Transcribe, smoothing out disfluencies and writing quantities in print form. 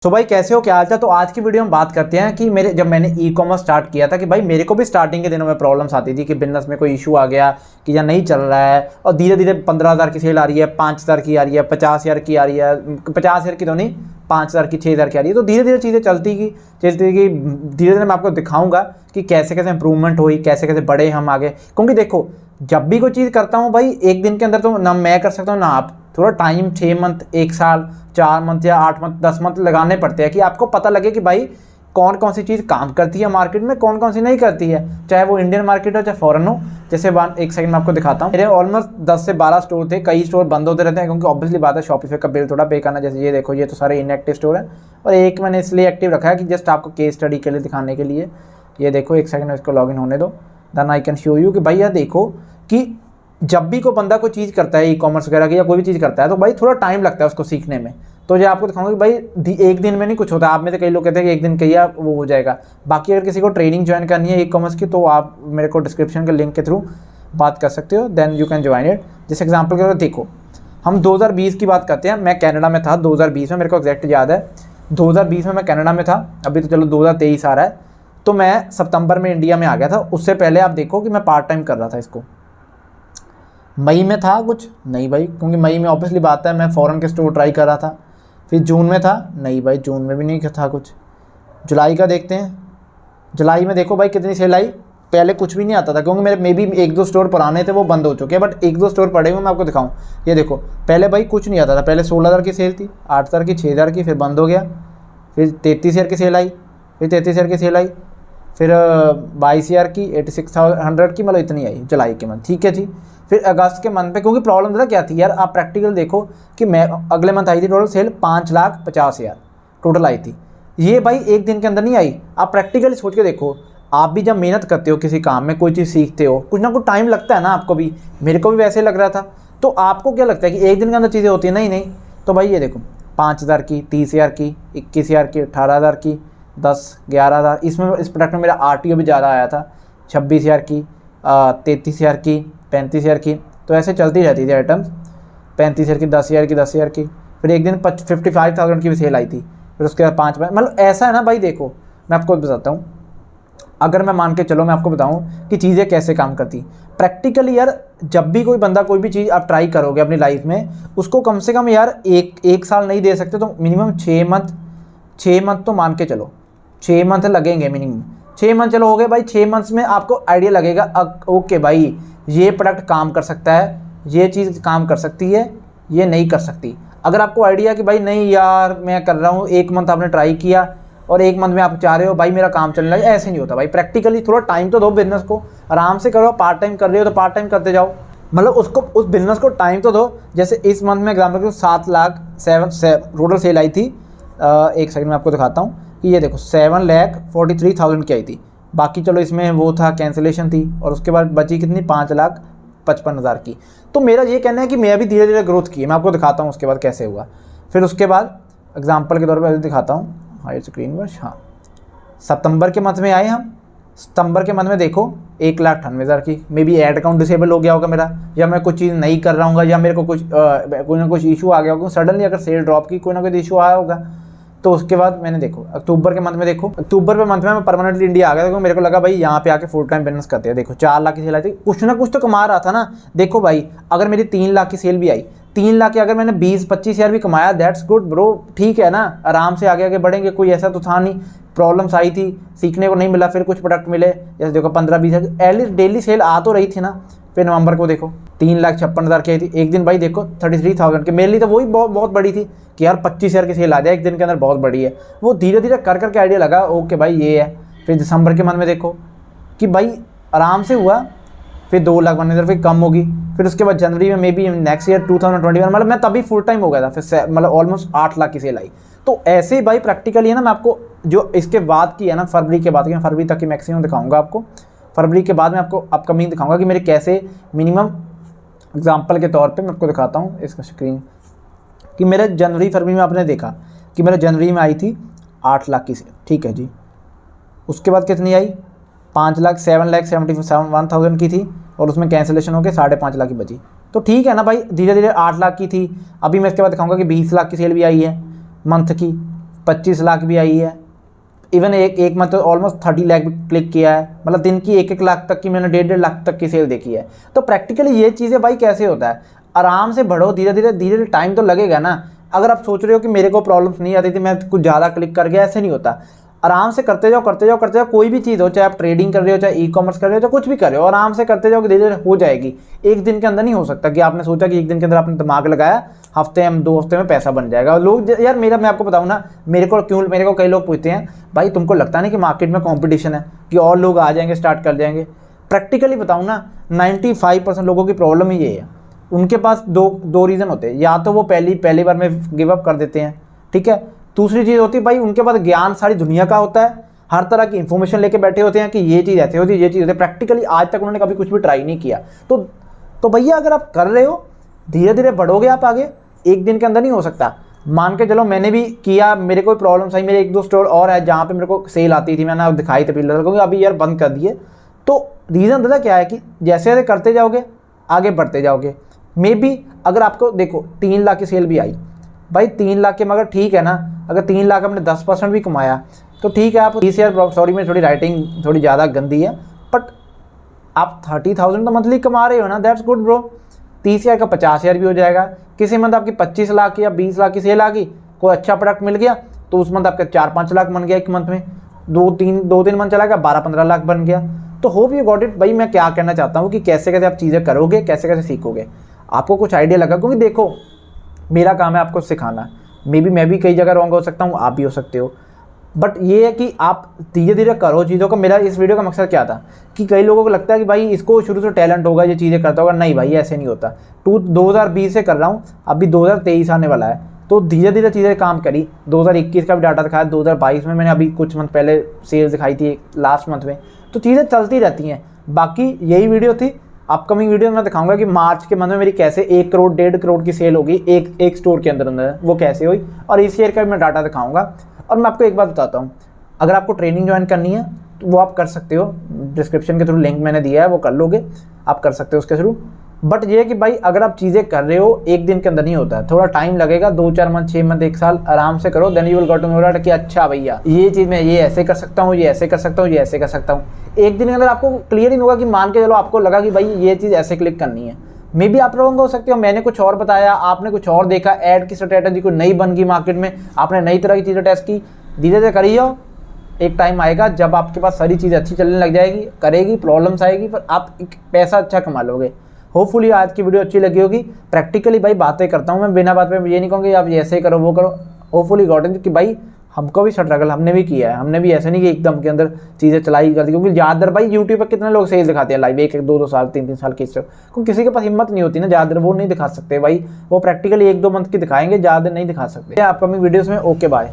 तो भाई कैसे हो, क्या हाल चाल। तो आज की वीडियो में बात करते हैं कि जब मैंने ई कॉमर्स स्टार्ट किया था कि भाई मेरे को भी स्टार्टिंग के दिनों में प्रॉब्लम्स आती थी कि बिजनेस में कोई इशू आ गया कि या नहीं चल रहा है, और धीरे धीरे 15,000 की सेल आ रही है, 5,000 की आ रही है, 50,000 की आ रही है, 50,000 की तो नहीं, 5,000 की, 6,000 की आ रही है। तो धीरे धीरे चीज़ें चलती कि धीरे धीरे मैं आपको दिखाऊंगा कि कैसे कैसे इंप्रूवमेंट हुई, कैसे कैसे बढ़े हम आगे। क्योंकि देखो, जब भी कोई चीज़ करता हूँ भाई एक दिन के अंदर तो ना मैं कर सकता हूँ ना आप, थोड़ा टाइम 6 मंथ, 1 साल, 4 मंथ या 8 मंथ, 10 मंथ लगाने पड़ते हैं कि आपको पता लगे कि भाई कौन कौन सी चीज़ काम करती है मार्केट में, कौन कौन सी नहीं करती है, चाहे वो इंडियन मार्केट हो चाहे फॉरेन हो। जैसे एक सेकंड में आपको दिखाता हूँ। मेरे ऑलमोस्ट 10 से 12 स्टोर थे, कई स्टोर बंद होते रहते हैं क्योंकि ऑब्वियसली बात है शॉपिफाई का बिल थोड़ा पे करना। जैसे ये देखो, ये तो सारे इनएक्टिव स्टोर है और एक मैंने इसलिए एक्टिव रखा है कि जस्ट आपको केस स्टडी के लिए दिखाने के लिए। ये देखो, एक सेकंड में इसको लॉगिन होने दो, then I can show you कि भाई यह देखो कि जब भी कोई बंदा कोई चीज़ करता है ई कॉमर्स वगैरह की या कोई भी चीज़ करता है तो भाई थोड़ा टाइम लगता है उसको सीखने में। तो जो आपको दिखाऊंगा कि भाई एक दिन में नहीं कुछ होता। आप में से कई लोग कहते हैं कि एक दिन कहिए वो हो जाएगा। बाकी अगर किसी को ट्रेनिंग ज्वाइन करनी है ई कॉमर्स की तो आप मेरे को डिस्क्रिप्शन के लिंक के थ्रू बात कर सकते हो, then you can join it. जैसे एग्जाम्पल के तौर देखो, हम 2020 की बात करते हैं। मैं कनाडा में था 2020 में, मेरे को एग्जैक्ट याद है 2020 में मैं कनाडा में था। अभी तो चलो 2023 आ रहा है, तो मैं सितंबर में इंडिया में आ गया था। उससे पहले आप देखो कि मैं पार्ट टाइम कर रहा था इसको। मई में था कुछ नहीं भाई, क्योंकि मई में ऑब्वियसली बात है मैं फ़ॉरेन के स्टोर ट्राई कर रहा था। फिर जून में था नहीं भाई, जून में भी नहीं था कुछ। जुलाई का देखते हैं, जुलाई में देखो भाई कितनी सेल आई। पहले कुछ भी नहीं आता था क्योंकि मेरे मे भी 1-2 स्टोर पुराने थे वो बंद हो चुके हैं, बट 1-2 स्टोर पड़े हुए मैं आपको दिखाऊं। ये देखो, पहले भाई कुछ नहीं आता था। पहले 16,000 की सेल थी, 8,000 की, 6,000 की, फिर बंद हो गया। फिर 33,000 की सेल आई, फिर 33,000 की सेल आई, फिर 22,000 की, 86,100 की, मतलब इतनी आई जुलाई के मंथ। ठीक है जी। फिर अगस्त के मंथ पे क्योंकि प्रॉब्लम था क्या थी यार, आप प्रैक्टिकल देखो कि मैं अगले मंथ आई थी टोटल सेल 5,50,000 टोटल आई थी। ये भाई एक दिन के अंदर नहीं आई। आप प्रैक्टिकली सोच के देखो, आप भी जब मेहनत करते हो किसी काम में, कोई चीज़ सीखते हो, कुछ ना कुछ टाइम लगता है ना आपको भी, मेरे को भी वैसे लग रहा था। तो आपको क्या लगता है कि एक दिन के अंदर चीज़ें होती है? नहीं। तो भाई ये देखो, 5,000 की, 30,000 की, 21,000 की, 18,000 की, 10, 11,000, इसमें इस प्रोडक्ट में मेरा RTO भी ज़्यादा आया था, 26,000 की, 33,000 की, 35,000 की। तो ऐसे चलती रहती थी आइटम्स। 35,000 की, 10,000 की, 10,000 की। फिर एक दिन 55,000 की भी सेल आई थी। फिर उसके बाद 5, मतलब ऐसा है ना भाई। देखो मैं आपको बताता हूँ, अगर मैं मान के चलो मैं आपको बताऊँ कि चीज़ें कैसे काम करती प्रैक्टिकली यार। जब भी कोई बंदा कोई भी चीज़ आप ट्राई करोगे अपनी लाइफ में, उसको कम से कम यार एक साल नहीं दे सकते तो मिनिमम 6 मंथ तो मान के चलो, 6 मंथ लगेंगे मिनिमम। 6 मंथ चलो हो गए भाई। 6 मंथ्स में आपको आइडिया लगेगा ओके भाई ये प्रोडक्ट काम कर सकता है, ये चीज़ काम कर सकती है, ये नहीं कर सकती। अगर आपको आइडिया कि भाई नहीं यार मैं कर रहा हूँ, 1 मंथ आपने ट्राई किया और 1 मंथ में आप चाह रहे हो भाई मेरा काम चलने लगे, ऐसे नहीं होता भाई। प्रैक्टिकली थोड़ा टाइम तो दो बिजनेस को, आराम से करो। पार्ट टाइम कर रहे हो तो पार्ट टाइम करते जाओ, मतलब उसको उस बिजनेस को टाइम तो दो। जैसे इस मंथ में एग्जाम्पल के 7 लाख टोटल सेल आई थी। एक सेकंड में आपको दिखाता हूँ कि ये देखो 7,43,000 की आई थी। बाकी चलो इसमें वो था कैंसिलेशन थी, और उसके बाद बची कितनी, 5,55,000 की। तो मेरा ये कहना है कि मैं भी धीरे धीरे ग्रोथ की है। मैं आपको दिखाता हूँ उसके बाद कैसे हुआ। फिर उसके बाद एग्जाम्पल के तौर पर दिखाता हूँ, हाई स्क्रीन वर्श। हाँ, सितंबर के मंथ में आए हम। सितंबर के मंथ में देखो 1,98,000 की। Maybe ad account disable हो गया होगा मेरा, या मैं कुछ चीज़ नहीं कर रहा हूँ, या मेरे को कोई ना कुछ इशू आ गया होगा सडनली। अगर सेल ड्रॉप की कोई ना कोई इशू आया होगा। तो उसके बाद मैंने देखो अक्टूबर के मंथ में, देखो अक्टूबर के मंथ में मैं परमानेंटली इंडिया आ गया क्योंकि मेरे को लगा भाई यहाँ पे आके फुल टाइम बिजनेस करते हैं। देखो 4 लाख की सेल आई थी, कुछ ना कुछ तो कमा रहा था ना। देखो भाई अगर मेरी 3 लाख की सेल भी आई, 3 लाख की अगर मैंने 20-25,000 भी कमाया, दैट्स गुड ब्रो। ठीक है ना, आराम से आगे बढ़ेंगे। कोई ऐसा तो था नहीं, प्रॉब्लम्स आई थी, सीखने को नहीं मिला, फिर कुछ प्रोडक्ट मिले। जैसे देखो 15-20 एटलीस्ट डेली सेल आ तो रही थी ना। फिर नवंबर को देखो 3,56,000 की आई थी। एक दिन भाई देखो 33,000 की। मेरे लिए तो वही बहुत बड़ी थी कि यार 25,000 की सेल आ जाए एक दिन के अंदर, बहुत बड़ी है। वो धीरे धीरे कर करके आइडिया लगा ओके भाई ये है। फिर दिसंबर के मंथ में देखो कि भाई आराम से हुआ। फिर 2,52,000 फिर कम होगी। फिर उसके बाद जनवरी में मे बी नेक्स्ट ईयर 2021, मतलब मैं तभी फुल टाइम हो गया था। फिर मतलब ऑलमोस्ट 8 लाख की सेल आई। तो ऐसे ही भाई प्रैक्टिकली है ना। मैं आपको जो इसके बाद की है ना, फरवरी के बाद की, मैं फरवरी तक की मैक्सिमम दिखाऊंगा आपको। फरवरी के बाद मैं आपको अपकमिंग दिखाऊंगा कि मेरे कैसे मिनिमम एग्जांपल के तौर पे मैं आपको दिखाता हूँ इसका स्क्रीन कि मेरे जनवरी फरवरी में आपने देखा कि मेरे जनवरी में आई थी 8 लाख की सेल। ठीक है जी। उसके बाद कितनी आई, 7,71,000 की थी, और उसमें कैंसिलेशन होकर 5.5 लाख की बची। तो ठीक है ना भाई, धीरे धीरे 8 लाख की थी। अभी मैं इसके बाद दिखाऊंगा कि 20 लाख की सेल भी आई है मंथ की। 25 लाख भी आई है, इवन एक मंथ ऑलमोस्ट 30 लाख भी क्लिक किया है, मतलब दिन की 1-1 लाख तक की मैंने 1.5 लाख तक की सेल देखी है। तो प्रैक्टिकली ये चीज़ें भाई कैसे होता है, आराम से बढ़ो, धीरे धीरे टाइम तो लगेगा ना। अगर आप सोच रहे हो कि मेरे को प्रॉब्लम्स नहीं आती थी, मैं कुछ ज़्यादा क्लिक कर गया, ऐसे नहीं होता। आराम से करते जाओ करते जाओ करते जाओ, कोई भी चीज़ हो, चाहे आप ट्रेडिंग कर रहे हो, चाहे ई कॉमर्स कर रहे हो, चाहे कुछ भी कर रहे हो, आराम से करते जाओ, धीरे धीरे हो जाएगी। एक दिन के अंदर नहीं हो सकता कि आपने सोचा कि एक दिन के अंदर आपने दिमाग लगाया, हफ्ते में 2 हफ्ते में पैसा बन जाएगा। लोग यार मैं आपको बताऊँ ना, मेरे को कई लोग पूछते हैं भाई तुमको लगता नहीं कि मार्केट में कॉम्पिटिशन है, कि और लोग आ जाएंगे, स्टार्ट कर जाएंगे। प्रैक्टिकली बताऊँ ना, 95% लोगों की प्रॉब्लम ही ये है। उनके पास दो रीज़न होते हैं, या तो वो पहली बार में गिव अप कर देते हैं, ठीक है। दूसरी चीज़ होती है भाई उनके पास ज्ञान सारी दुनिया का होता है, हर तरह की इन्फॉर्मेशन लेके बैठे होते हैं कि ये चीज़ ऐसे होती है, ये चीज़ होती है, प्रैक्टिकली आज तक उन्होंने कभी कुछ भी ट्राई नहीं किया। तो भैया अगर आप कर रहे हो, धीरे धीरे बढ़ोगे आप आगे, एक दिन के अंदर नहीं हो सकता। मान के चलो मैंने भी किया, मेरे कोई प्रॉब्लम आई, मेरे 1-2 स्टोर और है जहाँ पे मेरे को सेल आती थी, मैंने दिखाई थी पिछले क्योंकि अभी यार बंद कर दिए। तो रीज़न पता क्या है कि जैसे जैसे करते जाओगे आगे बढ़ते जाओगे। मे बी अगर आपको देखो 3 लाख की सेल भी आई भाई, 3 लाख के मगर ठीक है ना, अगर 3 लाख आपने 10% भी कमाया तो ठीक है। आप 30,000, सॉरी मेरी थोड़ी राइटिंग थोड़ी ज़्यादा गंदी है, बट आप 30,000 तो मंथली कमा रहे हो ना, दैट्स गुड ब्रो। 30,000 का 50,000 भी हो जाएगा। किसी मंथ आपकी 25 लाख या 20 लाख की सेल आ गई, कोई अच्छा प्रोडक्ट मिल गया तो उस मंथ आपका 4-5 लाख बन गया, एक मंथ में 2-3 मंथ चला गया 12-15 लाख बन गया। तो होप यू गॉट इट। भाई मैं क्या कहना चाहता हूँ कि कैसे कैसे आप चीज़ें करोगे, कैसे कैसे सीखोगे, आपको कुछ आइडिया लगा। क्योंकि देखो मेरा काम है आपको सिखाना, मे बी मैं भी कई जगह रॉन्ग हो सकता हूँ, आप भी हो सकते हो, बट ये है कि आप धीरे धीरे करो चीज़ों को। मेरा इस वीडियो का मकसद क्या था कि कई लोगों को लगता है कि भाई इसको शुरू से टैलेंट होगा, ये चीज़ें करता होगा। नहीं भाई ऐसे नहीं होता। 2020 से कर रहा हूँ, अभी 2023 आने वाला है, तो धीरे धीरे चीज़ें काम करी। 2021 का भी डाटा दिखाया, 2022 में मैंने अभी कुछ मंथ पहले सेल्स दिखाई थी लास्ट मंथ में, तो चीज़ें चलती रहती हैं। बाकी यही वीडियो थी। अपकमिंग वीडियो में दिखाऊंगा कि मार्च के मंथ में मेरी कैसे 1 करोड़ 1.5 करोड़ की सेल होगी एक स्टोर के अंदर वो कैसे हुई, और इस ईयर का भी मैं डाटा दिखाऊंगा। और मैं आपको एक बात बताता हूँ, अगर आपको ट्रेनिंग ज्वाइन करनी है तो वो आप कर सकते हो, डिस्क्रिप्शन के थ्रू लिंक मैंने दिया है, वो कर लोगे, आप कर सकते हो उसके थ्रू। बट ये है कि भाई अगर आप चीज़ें कर रहे हो, एक दिन के अंदर नहीं होता है, थोड़ा टाइम लगेगा, 2-4 मंथ 6 मंथ 1 साल आराम से करो, then you will got to know कि अच्छा भैया ये चीज़ मैं ये ऐसे कर सकता हूँ, ये ऐसे कर सकता हूँ, ये ऐसे कर सकता हूँ। एक दिन के अंदर आपको क्लियर ही नहीं होगा कि मान के चलो आपको लगा कि भाई ये चीज़ ऐसे क्लिक करनी है। मे बी आप रॉन्ग हो सकते हो, मैंने कुछ और बताया, आपने कुछ और देखा, ऐड की स्ट्रेटेजी कोई नई बन गई मार्केट में, आपने नई तरह की चीज़ें टेस्ट की। धीरे धीरे करिए, एक टाइम आएगा जब आपके पास सारी चीज़ें अच्छी चलने लग जाएगी, करेगी, प्रॉब्लम्स आएगी, पर आप एक पैसा अच्छा कमा लोगे। होपफुली आज की वीडियो अच्छी लगी होगी। प्रैक्टिकली भाई बातें करता हूँ मैं, बिना बात पे ये नहीं कहूँगी आप ऐसे करो वो करो। होपफुली गॉट इट कि भाई हमको भी स्ट्रगल हमने भी किया है, हमने भी ऐसे नहीं कि एकदम के अंदर चीज़ें चलाई कर दी। क्योंकि ज़्यादातर भाई यूट्यूब पर कितने लोग सेल्स दिखाते हैं लाइव, 1-2 साल 3-3 साल की, क्योंकि किसी के पास हिम्मत नहीं होती ना, ज़्यादातर वो नहीं दिखा सकते भाई, वो प्रैक्टिकली 1-2 मंथ की दिखाएंगे, ज़्यादा नहीं दिखा सकते। अपकमिंग वीडियोज़ में ओके बाय।